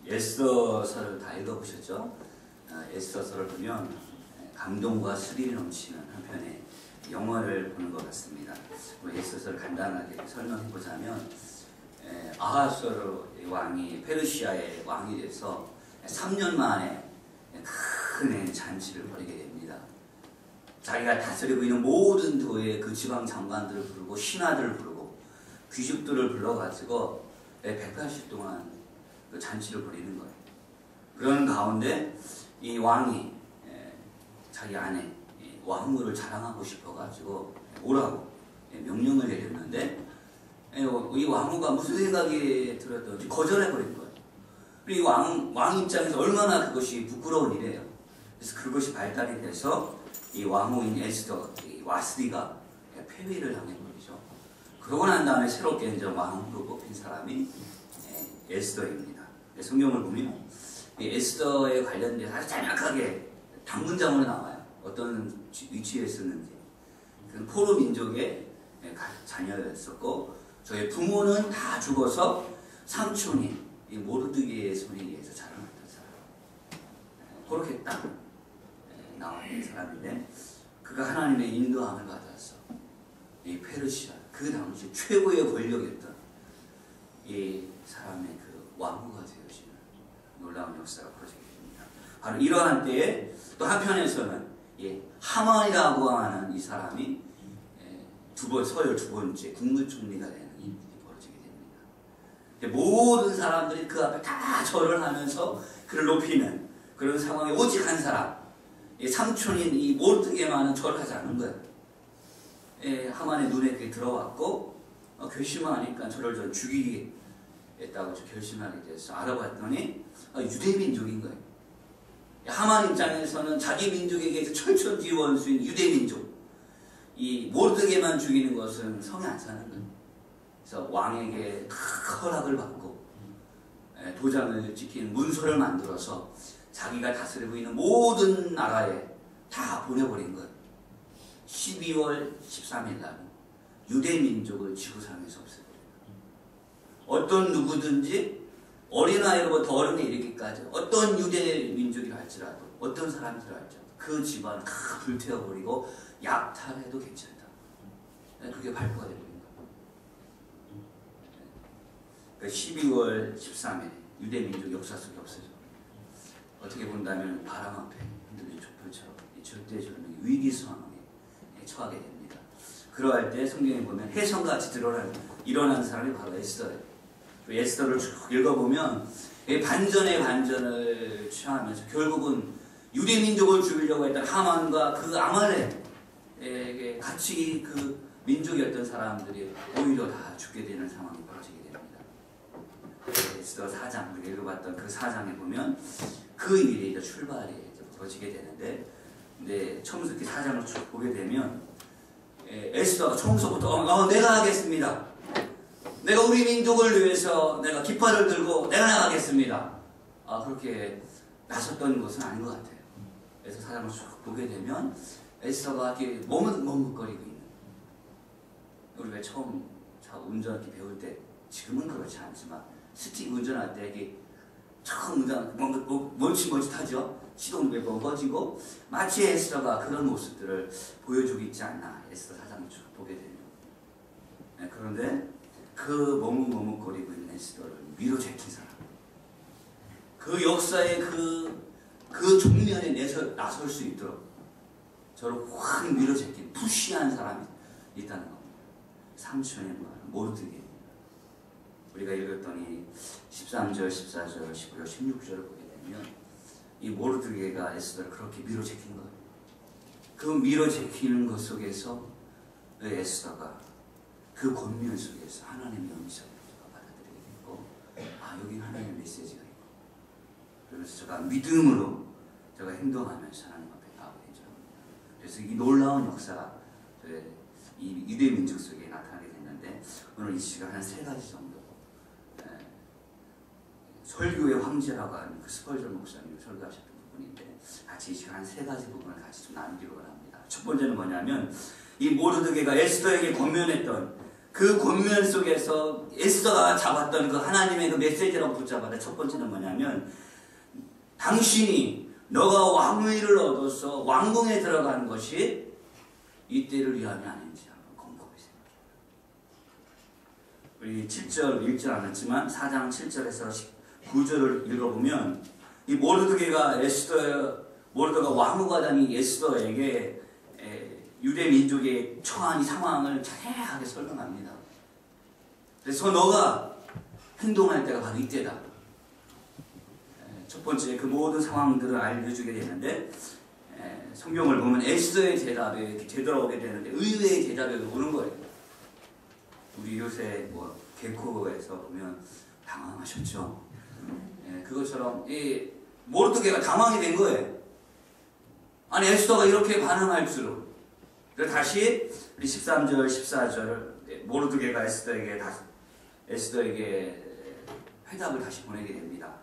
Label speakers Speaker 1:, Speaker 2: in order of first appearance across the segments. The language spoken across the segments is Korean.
Speaker 1: 에스더서를 다 읽어보셨죠? 에스더서를 보면 감동과 스릴이 넘치는 한편의 영화를 보는 것 같습니다. 에스더서를 간단하게 설명해보자면 아하스웨로 왕이 페르시아의 왕이 돼서 3년 만에 큰 잔치를 벌이게 됩니다. 자기가 다스리고 있는 모든 도의 그 지방 장관들을 부르고 신하들을 부르고 귀족들을 불러가지고 180 동안 그 잔치를 벌이는 거예요. 그런 가운데 이 왕이 자기 아내 왕후를 자랑하고 싶어가지고 오라고 명령을 내렸는데 이 왕후가 무슨 생각이 들었던지 거절해버린 거예요. 그리고 왕 입장에서 얼마나 그것이 부끄러운 일이에요. 그래서 그것이 발달이 돼서 이 왕후인 에스더, 와스디가 폐위를 당해버리죠. 그러고 난 다음에 새롭게 이제 왕후로 뽑힌 사람이 에스더입니다. 성경을 보면 이 에스더에 관련돼서 아주 잔약하게 단문장으로 나와요. 어떤 위치에 쓰는지. 그 포로 민족의 자녀였었고 저희 부모는 다 죽어서 삼촌이 이 모르드게의 손에 의해서 자라났던 사람. 그렇게 딱 나와 있는 사람인데 그가 하나님의 인도함을 받아서 이 페르시아 그 당시 최고의 권력이었던 이 사람의 그 왕후가 되어지는 놀라운 역사가 벌어지게 됩니다. 바로 이러한 때에 또 한편에서는 하만이라고 하는 이 사람이 서열 두 번째 국무총리가 되는 일이 벌어지게 됩니다. 모든 사람들이 그 앞에 다 절을 하면서 그를 높이는 그런 상황에 오직 한 사람, 삼촌인 이 모르드게만은 절을 하지 않는 거예요. 하만의 눈에 그게 들어왔고 결심하니까 저를 좀 죽이겠다고 결심하게 돼서 알아봤더니 유대민족인 거예요. 하만 입장에서는 자기 민족에게 철천지 원수인 유대민족, 이 모르드게만 죽이는 것은 성에 안 사는 거예요. 그래서 왕에게 허락을 받고 도장을 찍힌 문서를 만들어서 자기가 다스리고 있는 모든 나라에 다 보내버린 거예요. 12월 13일 날 유대민족을 지구상에서 없애버려요. 어떤 누구든지 어린아이로부터 어른에 이르기까지 어떤 유대민족이라 할지라도 어떤 사람들이라 할지라도 그 집안을 다 불태워버리고 약탈해도 괜찮다. 그게 발표가 되버린 거예요. 12월 13일 유대민족 역사 속에 없어져. 어떻게 본다면 바람 앞에 흔들린 촛불처럼 절대적인 위기 상황에 처하게 됩니다. 그러할 때 성경에 보면 혜성같이 일어난 사람이 바로 에스더예요. 에스더를 쭉 읽어보면 반전의 반전을 취하면서 결국은 유대민족을 죽이려고 했던 하만과 그 아말렉에게 같이 그 민족이었던 사람들이 오히려 다 죽게 되는 상황이 벌어지게 됩니다. 에스더 4장, 우리가 읽어봤던 그 4장에 보면 그 일이 이제 출발이 이제 벌어지게 되는데, 근데 처음부터 이렇게 4장을 쭉 보게 되면 에스더가 처음부터 내가 하겠습니다. 내가 우리 민족을 위해서 내가 깃발을 들고 내가 나가겠습니다. 그렇게 나섰던 것은 아닌 것 같아요. 그래서 사장을 쭉 보게 되면 에스더가 이렇게 머뭇거리고 있는. 우리가 처음 차 운전 이렇게 배울 때 지금은 그렇지 않지만 스틱 운전할 때 이렇게 처음 운전 머릿하죠. 시동배 먹어지고 마치 에스더가 그런 모습들을 보여주고 있지 않나. 에스더 사장을 쭉 보게 되면. 그런데 그 머뭇거리고 있는 에스더를 밀어제낀 사람, 그 역사의 그 종면에 나설 수 있도록 저를 확 밀어제낀 푸시한 사람이 있다는 겁니다. 삼촌의 모르드게. 우리가 읽었더니 13절, 14절, 15절, 16절을 보게 되면 이 모르드게가 에스더를 그렇게 밀어제낀 거예요. 그 밀어제키는 것 속에서 에스더가 그 권면 속에서 하나님의 음성을 받아들이게 됐고, 여기 하나님의 메시지가 있고, 그러면서 제가 믿음으로 제가 행동하면서 하나님 앞에 나오게 되죠. 그래서 이 놀라운 역사가 이 유대민족 속에 나타나게 됐는데, 오늘 이 시간 한 3가지 정도 설교의 황제라고 하는 그 스펄전 목사님이 설교하셨던 부분인데, 같이 이 시간 한 3가지 부분을 같이 좀 나누기로 합니다. 첫 번째는 뭐냐면 이 모르드게가 에스더에게 권면했던 그 권면 속에서 에스더가 잡았던 그 하나님의 그 메시지라고 붙잡았다. 첫 번째는 뭐냐면 당신이 너가 왕위를 얻어서 왕궁에 들어가는 것이 이때를 위함이 아닌지 한번 곰곰이 생각해요. 우리 7절 읽지 않았지만 4장 7절에서 9절을 읽어보면 이 모르드게가 모르드가 왕후가 다닌 에스더에게 유대 민족의 처한 이 상황을 자세하게 설명합니다. 그래서 너가 행동할 때가 바로 이때다. 첫 번째 그 모든 상황들을 알려주게 되는데 성경을 보면 에스더의 대답에 되돌아오게 되는데 의외의 대답이 오는 거예요. 우리 요새 뭐 개코에서 보면 당황하셨죠. 그것처럼 이 모르드게가 당황이 된 거예요. 아니 에스더가 이렇게 반응할 줄은. 그래서 다시 우리 13절, 14절 모르드게가 에스더에게 회답을 다시 보내게 됩니다.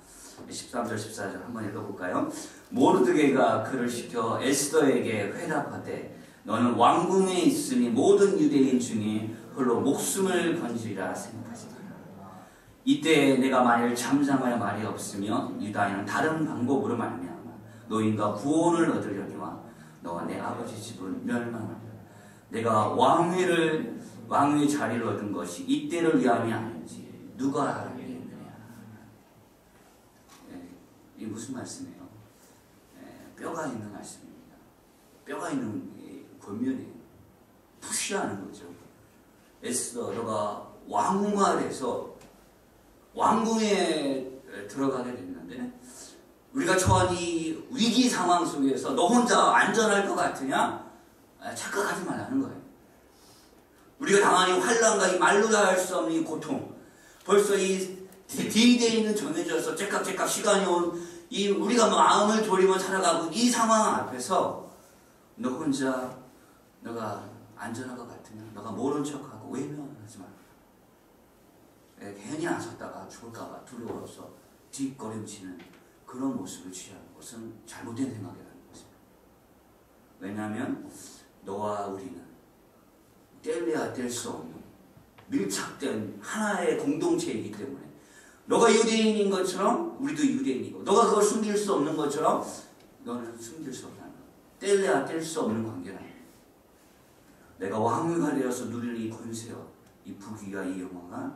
Speaker 1: 13절, 14절 한번 읽어볼까요? 모르드게가 그를 시켜 에스더에게 회답하되 너는 왕궁에 있으니 모든 유대인 중에 홀로 목숨을 건지리라 생각하지 마라. 이때 내가 만일 잠잠하여 말이 없으면 유다인은 다른 방법으로 말미암아 노인과 구원을 얻으려니와 너와 내 아버지 집은 멸망하리라. 내가 왕위의 자리를 얻은 것이 이때를 위함이 아닌지 누가 알겠느냐. 이게 무슨 말씀이에요? 뼈가 있는 말씀입니다. 뼈가 있는 권면이에요. 푸시하는 거죠. 에스더 너가 왕후가 돼서 왕궁에 들어가게 됐는데 우리가 처한 이 위기 상황 속에서 너 혼자 안전할 것 같으냐? 착각하지 말라는 거예요. 우리가 당한 이 환난과 이 말로 다 할 수 없는 이 고통, 벌써 이 D-Day는 정해져서 째깍째깍 시간이 온 이 우리가 마음을 졸이며 살아가고 이 상황 앞에서 너 혼자 너가 안전할 것 같으냐? 너가 모른 척하고 외면하지 말라. 괜히 나섰다가 죽을까봐 두려워서 뒷걸음치는 그런 모습을 취하는 것은 잘못된 생각이라는 것입니다. 왜냐하면 너와 우리는 뗄래야 뗄 수 없는 밀착된 하나의 공동체이기 때문에 너가 유대인인 것처럼 우리도 유대인이고 너가 그걸 숨길 수 없는 것처럼 너는 숨길 수 없다는 것. 뗄래야 뗄 수 없는 관계라는 것. 내가 왕후가 되어서 누리는 이 권세와 이 부귀와 이 영광은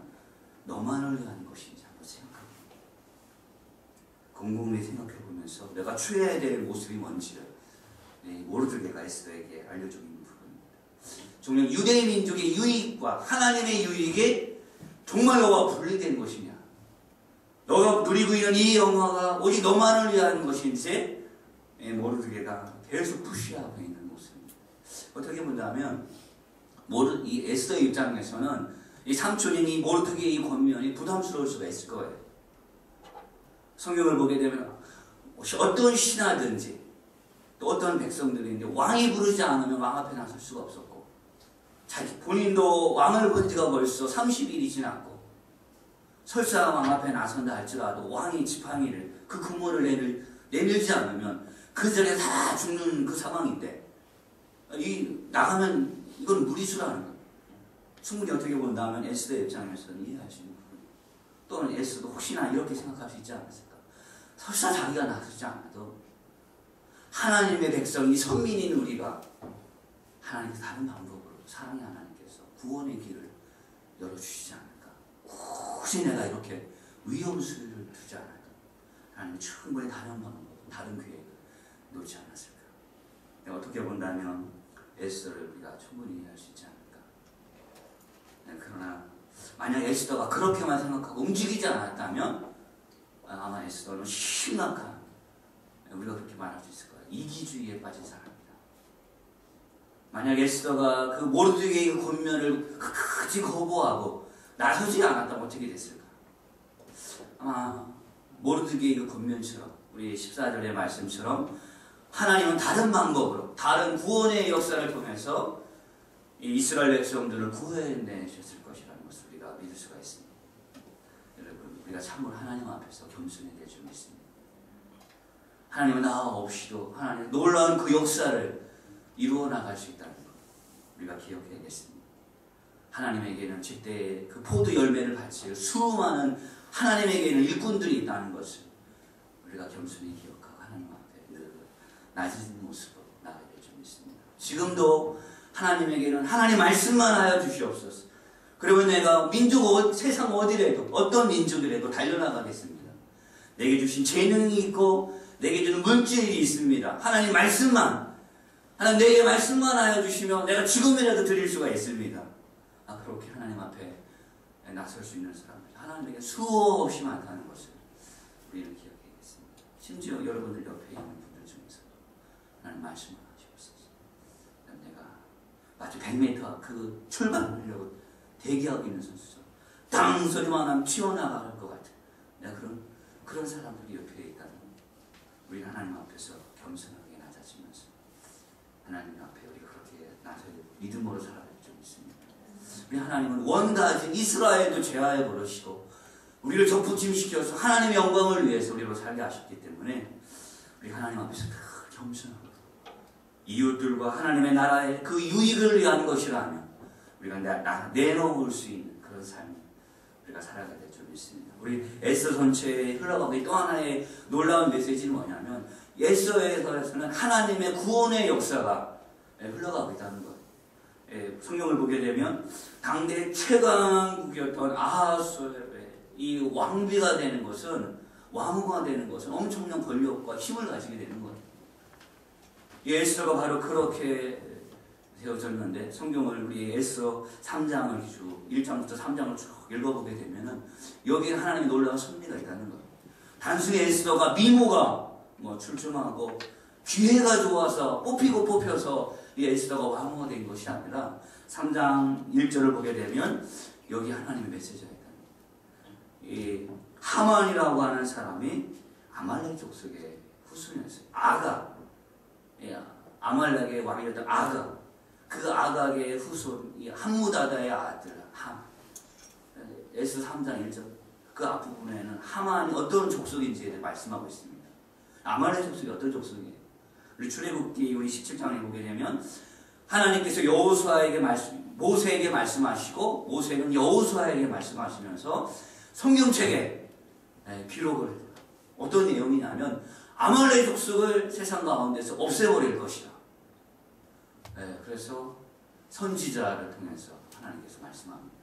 Speaker 1: 너만을 위한 것인지 한번 생각합니다. 곰곰이 생각해보면서 내가 취해야 될 모습이 뭔지를 모르드게가 에스더에게 알려주고 있는 부분입니다. 정말 유대 민족의 유익과 하나님의 유익이 정말 너와 분리된 것이냐? 너가 누리고 있는 이 영화가 오직 너만을 위한 것인지 모르드게가 계속 푸시하고 있는 모습입니다. 어떻게 본다면 이 에스더의 입장에서는 이 삼촌인 이 모르드게의 이 권면이 부담스러울 수가 있을 거예요. 성경을 보게 되면 어떤 신하든지 또 어떤 백성들인데 왕이 부르지 않으면 왕 앞에 나설 수가 없었고 본인도 왕을 본 지가 벌써 30일이 지났고 설사 왕 앞에 나선다 할지라도 왕이 지팡이를 그 금호를 내밀지 않으면 그 전에 다 죽는 그 상황인데 나가면 이건 무리수라는 거예요. 충분히 어떻게 본다면 에스더의 입장에서는 이해할 수 있는 부분. 또는 에스더도 혹시나 이렇게 생각할 수 있지 않았을까? 설사 자기가 나서지 않아도 하나님의 백성이 선민인 우리가 하나님께 다른 방법으로 사랑의 하나님께서 구원의 길을 열어주시지 않을까? 혹시 내가 이렇게 위험수를 두지 않아도 하나님이 충분히 다른 방법, 다른 계획을 놓지 않았을까? 어떻게 본다면 에스더를 우리가 충분히 이해할 수 있지 않을까? 그러나 만약 에스더가 그렇게만 생각하고 움직이지 않았다면 아마 에스더는 심각한, 우리가 그렇게 말할 수 있을 거예요. 이기주의에 빠진 사람이다. 만약 에스더가 그 모르드게의 권면을 끝까지 거부하고 나서지 않았다면 어떻게 됐을까? 아마 모르드게의 그 권면처럼 우리 14절의 말씀처럼 하나님은 다른 방법으로 다른 구원의 역사를 통해서 이 이스라엘 백성들을 구해내셨을 것이라는 것을 우리가 믿을 수가 있습니다. 여러분, 우리가 참으로 하나님 앞에서 겸손해야 될 줄 믿습니다. 하나님은 나 없이도 하나님 놀라운 그 역사를 이루어 나갈 수 있다는 것 우리가 기억해야겠습니다. 하나님에게는 제때 그 포도 열매를 바칠 수많은 하나님에게는 일꾼들이 있다는 것을 우리가 겸손히 기억하고 하나님 앞에 늘 낮은 모습으로 나가야 될 줄 믿습니다. 지금도 하나님에게는 하나님 말씀만 하여 주시옵소서. 그러면 내가 세상 어디라도 어떤 민족이라도 달려나가겠습니다. 내게 주신 재능이 있고 내게 주는 물질이 있습니다. 하나님 말씀만, 하나님 내게 말씀만 하여 주시면 내가 지금이라도 드릴 수가 있습니다. 그렇게 하나님 앞에 나설 수 있는 사람들, 하나님에게 수없이 많다는 것을 우리는 기억해야겠습니다. 심지어 여러분들 옆에 있는 분들 중에서 하나님 말씀을 하시옵소서. 내가 마치 100m 그 출발을 하려고 대기하고 있는 선수죠. 땅 소리만 하면 튀어나갈 것 같은 내가 그런 사람들이 옆에 있다는 우리 하나님 앞에서 겸손하게 낮아지면서 하나님 앞에 우리 그렇게 나서야 믿음으로 살아갈 줄 믿습니다. 우리 하나님은 원가진 이스라엘도 제하여 부르시고 우리를 적부침시켜서 하나님의 영광을 위해서 우리로 살게 하셨기 때문에 우리 하나님 앞에서 늘 겸손하고 이웃들과 하나님의 나라의 그 유익을 위한 것이라면 우리가 내놓을 수 있는 그런 삶을 우리가 살아가야 될 줄 믿습니다. 우리 에스더 전체에 흘러가고 또 하나의 놀라운 메시지는 뭐냐면 에스더에서는 하나님의 구원의 역사가 흘러가고 있다는 것. 성경을 보게 되면 당대 최강국이었던 아하수의 이 왕비가 되는 것은 왕후가 되는 것은 엄청난 권력과 힘을 가지게 되는 거예요. 에스더가 바로 그렇게 되어졌는데 성경을 우리 에스더 3장을 1장부터 3장을 쭉 읽어보게 되면은 여기에 하나님의 놀라운 섭리가 있다는 거예요. 단순히 에스더가 미모가 출중하고 기회가 좋아서 뽑혀서 이 에스더가 왕후가 된 것이 아니라 3장 1절을 보게 되면 여기 하나님의 메시지가 있다는 거예요. 이 하만이라고 하는 사람이 아말렉 족속의 후손이었어요. 아말렉의 왕이었던 아가. 그 아각의 후손, 이 함무다다의 아들 함. 에스더 3장 1절 그 앞부분에는 하만이 어떤 족속인지에 대해 말씀하고 있습니다. 아말렉 족속이 어떤 족속이에요? 우리 출애굽기 우리 17장에 보게 되면 하나님께서 모세에게 말씀하시고 모세는 여호수아에게 말씀하시면서 성경책에 기록을 해요. 어떤 내용이냐면 아말렉 족속을 세상 가운데서 없애버릴 것이다. 그래서 선지자를 통해서 하나님께서 말씀합니다.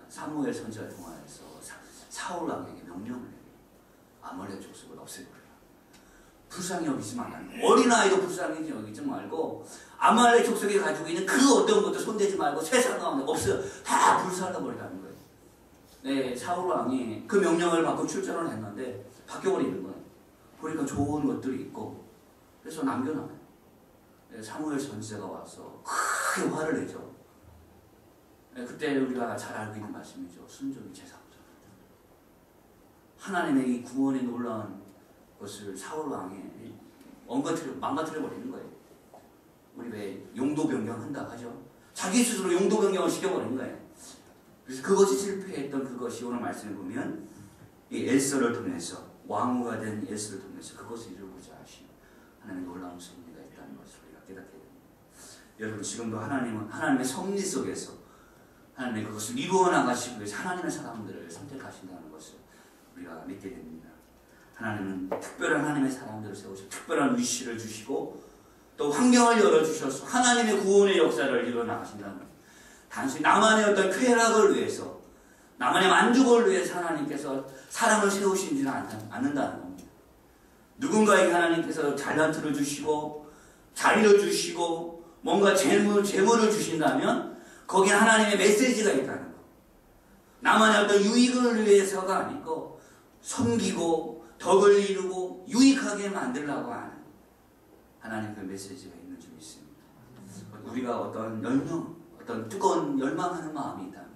Speaker 1: 사무엘 선지자를 통해서 사울 왕에게 명령을 해요. 아말렉 족속을 없애버려라. 불쌍히 여기지 말라. 어린아이도 불쌍히 여기지 말고 아말렉 족속이 가지고 있는 그 어떤 것도 손대지 말고 세상 가운데 없어요. 다 불살라버리라는 거예요. 네, 사울 왕이 그 명령을 받고 출전을 했는데 바뀌어버리는 거예요. 보니까 좋은 것들이 있고 그래서 남겨놔요. 사무엘 선지자가 와서 크게 화를 내죠. 그때 우리가 잘 알고 있는 말씀이죠. 순종이 제사구죠. 하나님의 이 구원의 놀라운 것을 사울 왕이 망가뜨려 버리는 거예요. 우리 왜 용도 변경한다 하죠. 자기 스스로 용도 변경을 시켜버리는 거예요. 그래서 그것이 실패했던 그것이 오늘 말씀을 보면 이 에스더를 통해서 왕후가 된 에스더를 통해서 그것을 이루고자 하신 하나님의 놀라운 섭리가 있다는 것을 우리가 깨닫게 됩니다. 여러분 지금도 하나님은 하나님의 섭리 속에서 하나님의 그것을 이루어 나가시기 위해서 하나님의 사람들을 선택하신다는 것을 우리가 믿게 됩니다. 하나님은 특별한 하나님의 사람들을 세우시고 특별한 위치를 주시고 또 환경을 열어주셔서 하나님의 구원의 역사를 이루어 나가신다는 것. 단순히 나만의 어떤 쾌락을 위해서 나만의 만족을 위해서 하나님께서 사람을 세우시지는 않는다는 겁니다. 누군가에게 하나님께서 달란트를 주시고 자리를 주시고 뭔가 재물을 주신다면 거기에 하나님의 메시지가 있다는 것. 나만의 어떤 유익을 위해서가 아니고 섬기고 덕을 이루고 유익하게 만들려고 하는 하나님 그 메시지가 있는 줄 믿습니다. 우리가 어떤 어떤 뜨거운 열망하는 마음이 있다면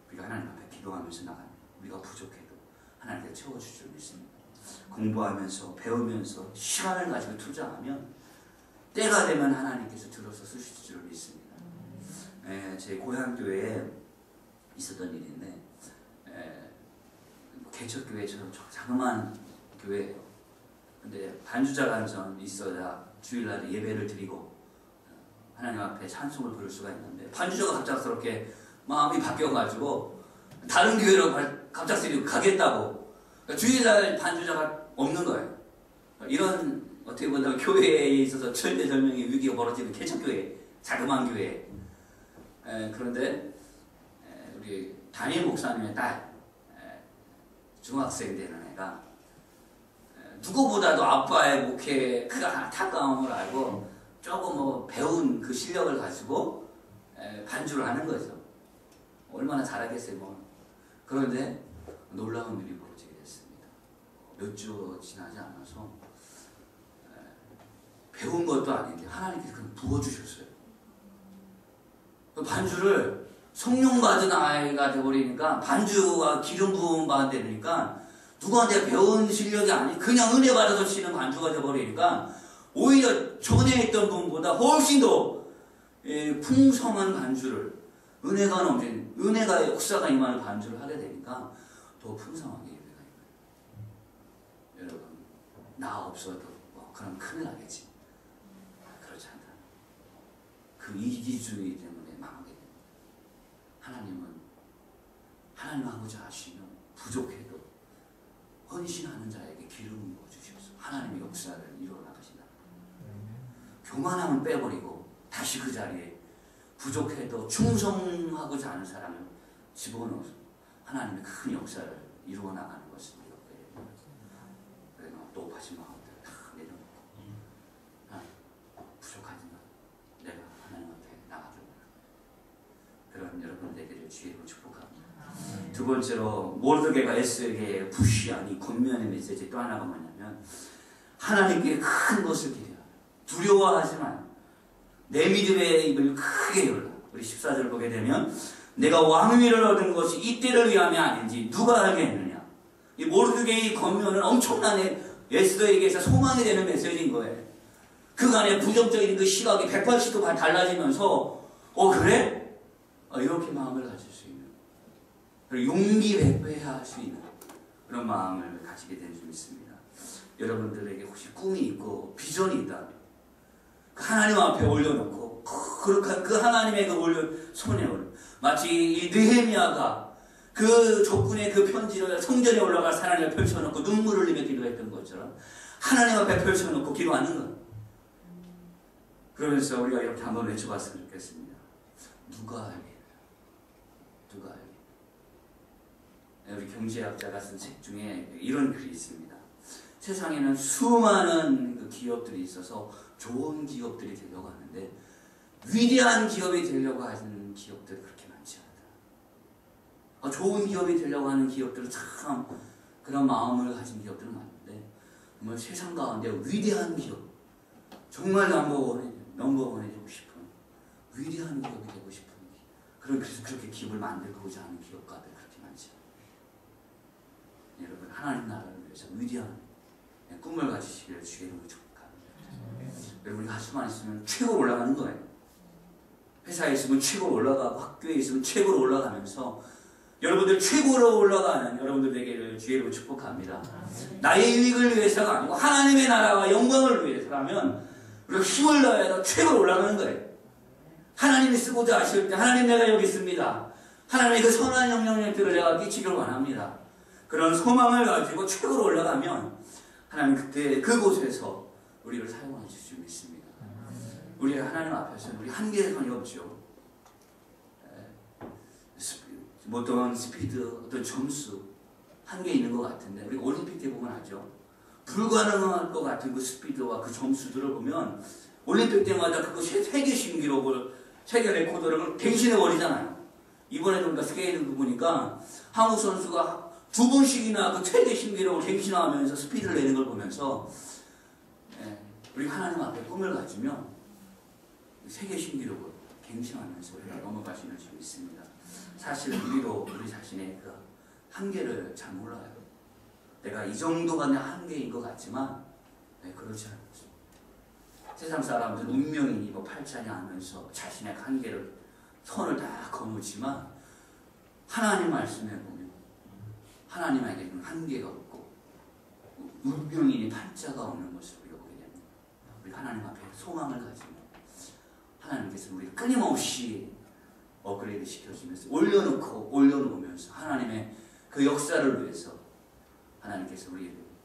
Speaker 1: 우리가 하나님 앞에 기도하면서 나갑니다. 우리가 부족해도 하나님께 채워줄 줄 믿습니다. 공부하면서 배우면서 시간을 가지고 투자하면 때가 되면 하나님께서 들어서 쓰실 줄 믿습니다. 제 고향교회에 있었던 일인데 개척교회처럼 자그마한 교회예요. 근데 반주자 간선 있어야 주일날에 예배를 드리고 하나님 앞에 찬송을 부를 수가 있는데 반주자가 갑작스럽게 마음이 바뀌어가지고 다른 교회로 갑작스럽게 가겠다고 그러니까 주일날 반주자가 없는 거예요. 이런 어떻게 보면 교회에 있어서 절대절명의 위기가 벌어지는 개척교회, 자그마한 교회. 그런데 우리 담임 목사님의 딸, 중학생 되는 애가 누구보다도 아빠의 목회에 그 안타까움을 알고 조금 뭐 배운 그 실력을 가지고 반주를 하는 거죠. 얼마나 잘하겠어요. 뭐. 그런데 놀라운 일이 벌어지게 됐습니다. 몇 주 지나지 않아서 배운 것도 아닌데 하나님께서 그냥 부어주셨어요. 그 반주를 성령 받은 아이가 되어버리니까 반주와 기름 부음 받으니까 누구한테 배운 실력이 아니 그냥 은혜 받아서 치는 반주가 되어버리니까 오히려 전에 했던 분보다 훨씬 더 풍성한 반주를 은혜가 넘친 은혜가 역사가 임하는 반주를 하게 되니까 더 풍성하게 예배가 임해요. 여러분 나 없어도 그럼 큰일 나겠지. 그렇지 않다. 그 이기주의 때문에 망하게 됩니다. 하나님 아버지 아시면 부족해도 헌신하는 자에게 기름을 부어주셔서 하나님의 역사를 이루어 나가신다. 교만함을 빼버리고 다시 그 자리에 부족해도 충성하고자 하는 사람을 집어넣어서 하나님의 큰 역사를 이루어 나가는 것을 우리가 배워야 됩니다. 그래서 높아진 마음들 다 내려놓고 부족하지만 내가 하나님 앞에 나가기를 그런 여러분 되기를 주의로 축복합니다. 두 번째로 모르드게가 에스더에게 부시한 이 권면의 메시지 또 하나가 뭐냐면 하나님께 큰 것을 기대하라. 두려워하지 마라. 내 믿음의 입을 크게 열라. 우리 14절 보게 되면 내가 왕위를 얻은 것이 이때를 위함이 아닌지 누가 알겠느냐. 이 모르드게의 권면은 엄청난 에스더에게서 소망이 되는 메시지인 거예요. 그간의 부정적인 그 시각이 180도 달라지면서 그래? 이렇게 마음을 가질 수 있는 그리고 용기 배회할 수 있는 그런 마음을 가지게 된 줄 믿습니다. 여러분들에게 혹시 꿈이 있고 비전이 있다. 하나님 앞에 올려놓고 그 하나님의 그 손에 올려 마치 이 느헤미야가 그 적군의 그 편지를 성전에 올라가 하나님을 펼쳐놓고 눈물을 흘리며 기도했던 것처럼 하나님 앞에 펼쳐놓고 기도하는 것. 그러면서 우리가 이렇게 한번 외쳐봤으면 좋겠습니다. 누가 알겠나? 누가 알겠나? 우리 경제학자가 쓴 책 중에 이런 글이 있습니다. 세상에는 수많은 그 기업들이 있어서 좋은 기업들이 되려고 하는데 위대한 기업이 되려고 하는 기업들이 그렇게 많지 않다. 좋은 기업이 되려고 하는 기업들은 참 그런 마음을 가진 기업들은 많은데 정말 세상 가운데 위대한 기업 정말 넘버원이 되고 싶은 위대한 기업이 되고 싶은 그래서 그렇게 기업을 만들고자 하는 기업가들 그렇게 많지 않아요. 여러분 하나님 나라를 위해서 위대한 꿈을 가지시기를 주의 이름으로 축복합니다. 여러분 우리가 수만 있으면 최고로 올라가는 거예요. 회사에 있으면 최고로 올라가고 학교에 있으면 최고로 올라가면서 여러분들 최고로 올라가는 여러분들 되기를 주의 이름으로 축복합니다. 나의 유익을 위해서가 아니고 하나님의 나라와 영광을 위해서라면 우리가 힘을 넣어야 최고로 올라가는 거예요. 하나님이 쓰고자 하실 때 하나님 내가 여기 있습니다. 하나님의 그 선한 영향력들을 내가 끼치기를 원합니다. 그런 소망을 가지고 최고로 올라가면 하나님 그때 그곳에서 우리를 사용하실 줄 믿습니다. 우리가 하나님 앞에서는 우리 한계선이 없죠. 어떤 스피드, 어떤 점수 한계 있는 것 같은데 우리 올림픽 때 보면 알죠. 불가능할 것 같은 그 스피드와 그 점수들을 보면 올림픽 때마다 그거 세계 신기록을 세계 레코드를 갱신해 버리잖아요. 이번에도 우리가 스케이트를 보니까 한국 선수가 2번씩이나 그 최대 신기록을 갱신하면서 스피드를 내는 걸 보면서 우리 하나님 앞에 꿈을 가지면 세계 신기록을 갱신하면서 우리가 넘어가시는 줄 믿습니다. 사실 우리도 우리 자신의 그 한계를 잘 몰라요. 내가 이 정도가 내 한계인 것 같지만 그렇지 않죠. 세상 사람들은 운명이니 팔자니 하면서 자신의 한계를 선을 다 거놓지만 하나님 말씀에 보면 하나님에게는 한계가 없고 운명이니 팔자가 없는 것을 우리가 보게 됩니다. 우리 하나님 앞에 소망을 가지고 하나님께서 우리를 끊임없이 업그레이드 시켜주면서 올려놓으면서 하나님의 그 역사를 위해서 하나님께서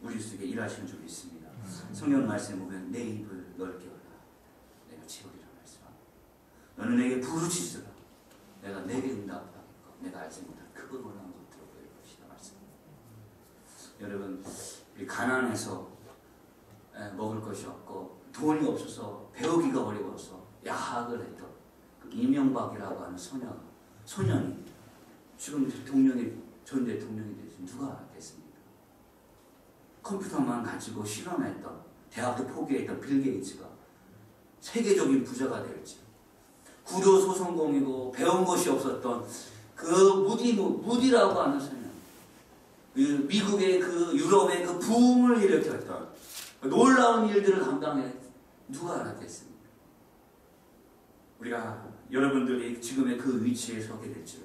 Speaker 1: 우리 속에 일하시는 줄 믿습니다. 성경 말씀에 보면 내 입을 넓게 열라 내가 채우리라 말씀합니다. 너는 내게 부르짖으라 내가 내게 응답하겠고 내가 알지 못한 크고 놀라운 것들을 보일 것이다 말씀합니다. 여러분 우리 가난해서 먹을 것이 없고 돈이 없어서 배우기가 어려워서 야학을 했던 그 이명박이라고 하는 소년이 지금 전 대통령이 되지 누가 알았겠습니까? 컴퓨터만 가지고 실험했던 대학도 포기했던 빌 게이츠가 세계적인 부자가 될지 구조 소성공이고 배운 것이 없었던 그 무디라고 하는 소년 미국의 그 유럽의 그 붐을 일으켰던 놀라운 일들을 감당해 누가 알았겠습니까? 우리가 여러분들이 지금의 그 위치에 서게 될 줄,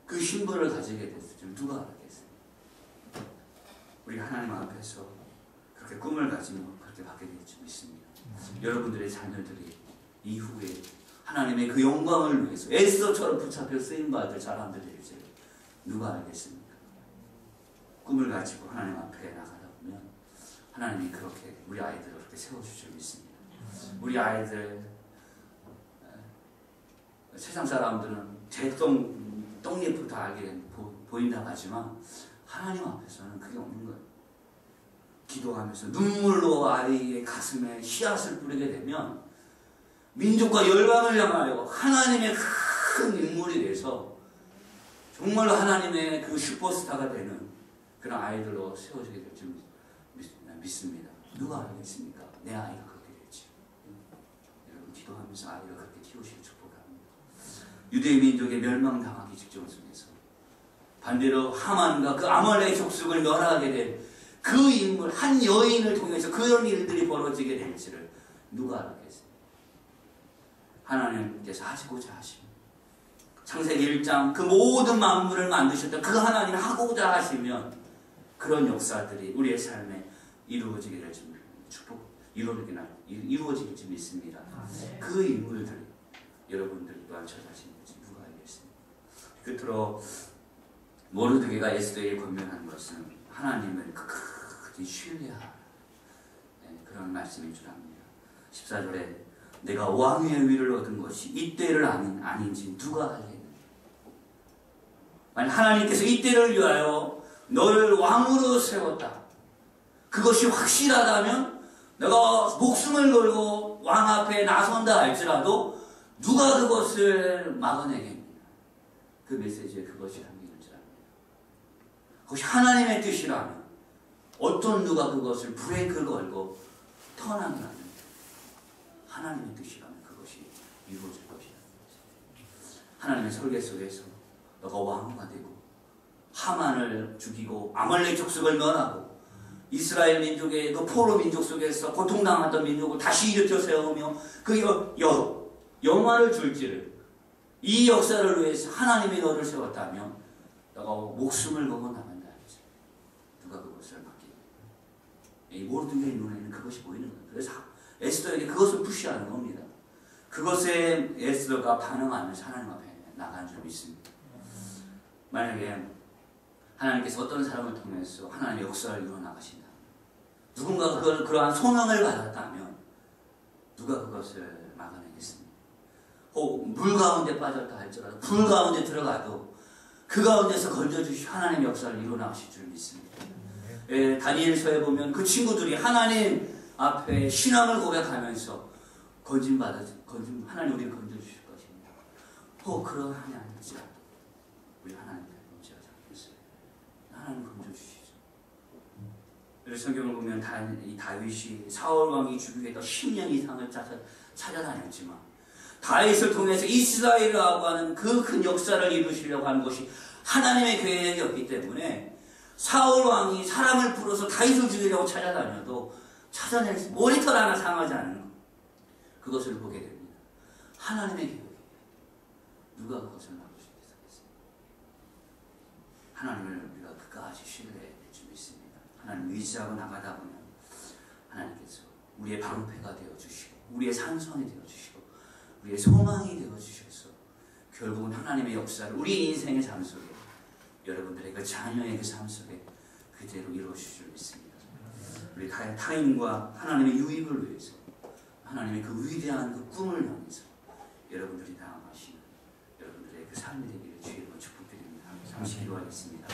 Speaker 1: 그 신분을 가지게 됐을 줄 누가 알았겠습니까? 우리가 하나님 앞에서 그렇게 꿈을 가지면 그렇게 받게 될 줄 믿습니다. 여러분들의 자녀들이 이후에 하나님의 그 영광을 위해서 에스더처럼 붙잡혀 쓰임받을 사람들이 될 줄 누가 알겠습니까? 꿈을 가지고 하나님 앞에 나가다 보면 하나님이 그렇게 우리 아이들을 그렇게 세워줄 줄 믿습니다. 우리 아이들 세상 사람들은 제 똥잎을 다 알게 보인다고 하지만 하나님 앞에서는 그게 없는 거예요. 기도하면서 눈물로 아이의 가슴에 씨앗을 뿌리게 되면 민족과 열방을 향하여 하나님의 큰 인물이 돼서 정말로 하나님의 그 슈퍼스타가 되는 그런 아이들로 세워지게 될 줄 믿습니다. 누가 알겠습니까? 내 아이가 그렇게 될지. 여러분 기도하면서 아이를 그렇게 키우시길 축복합니다. 유대 민족의 멸망당하기 직전 속에서 반대로 하만과 그 아말렉 족속을 멸하게 된 그 인물 한 여인을 통해서 그런 일들이 벌어지게 될지를 누가 알았겠습니까? 하나님께서 하시고자 하시면 창세기 1장 그 모든 만물을 만드셨던 그 하나님 하고자 하시면 그런 역사들이 우리의 삶에 이루어지게 될 줄 축복 이루어지게 줄 믿습니다. 그 인물들이 여러분들 또한 찾아지는지 누가 알겠습니까? 끝으로 모르드게가 에스더에게 권면한 것은 하나님을 끝까지 신뢰하라 그런 말씀인 줄 압니다. 14절에 내가 왕의 위를 얻은 것이 이때를 아닌지 누가 알겠느냐. 만약 하나님께서 이때를 위하여 너를 왕으로 세웠다. 그것이 확실하다면 내가 목숨을 걸고 왕 앞에 나선다 할지라도 누가 그것을 막아내겠느냐. 그 메시지에 그것이 담기는 줄 압니다. 그것이 하나님의 뜻이라면 어떤 누가 그것을 브레이크를 걸고 턴하는 안 하나님의 뜻이라면 그것이 이루어질 것이라는 거죠. 하나님의 설계 속에서 너가 왕후가 되고 하만을 죽이고 아말렉 족속을 멸하고 이스라엘 민족의 그 포로 민족 속에서 고통당했던 민족을 다시 일으켜 세우며 그 영화를 줄지를 이 역사를 위해서 하나님이 너를 세웠다면 너가 목숨을 걸고 나간다 하지. 누가 그것을 맡기겠냐. 이 모르드게의 눈에는 그것이 보이는 거예요. 그래서 에스더에게 그것을 푸시하는 겁니다. 그것에 에스더가 반응하면서 하나님 앞에 나가는 줄 믿습니다. 만약에 하나님께서 어떤 사람을 통해서 하나님의 역사를 이루어 나가신다. 누군가가 그러한 소명을 받았다면 누가 그것을 막아내겠습니까? 혹 물 가운데 빠졌다 할지라도 불 가운데 들어가도 그 가운데서 건져주시 하나님의 역사를 이루어 나가실 줄 믿습니다. 다니엘서에 보면 그 친구들이 하나님 앞에 신앙을 고백하면서 하나님 우리를 건져주실 것입니다. 혹 그러하지 않을지라도 우리 하나님 건져주지 않겠어요. 하나님 건져주시죠. 그래서 성경을 보면 이 다윗이 사울 왕이 죽이겠다 10년 이상을 찾아다녔지만 다윗을 통해서 이스라엘이라고 하는 그 큰 역사를 이루시려고 하는 것이 하나님의 계획이었기 때문에 사울 왕이 사람을 불러서 다윗을 죽이려고 찾아다녀도 찾아낼 수 모니터를 하나 상하지 않는 것. 그것을 보게 됩니다. 하나님의 계획이에요. 누가 그것을 막을 수 있겠습니까? 하나님을 우리가 끝까지 신뢰해야 될 줄 믿습니다. 하나님 의지하고 나가다 보면 하나님께서 우리의 방패가 되어주시고 우리의 산성이 되어주시고 우리의 소망이 되어 주셔서 결국은 하나님의 역사를 우리 인생의 삶 속에, 여러분들의 그 자녀의 그 삶 속에 그대로 이루어 주실 줄 믿습니다. 우리 타인과 하나님의 유익을 위해서, 하나님의 그 위대한 그 꿈을 향해서 여러분들이 나아가시는 여러분들의 그 삶이 되기를 주의 이름으로 축복드립니다. 잠시 기도하겠습니다.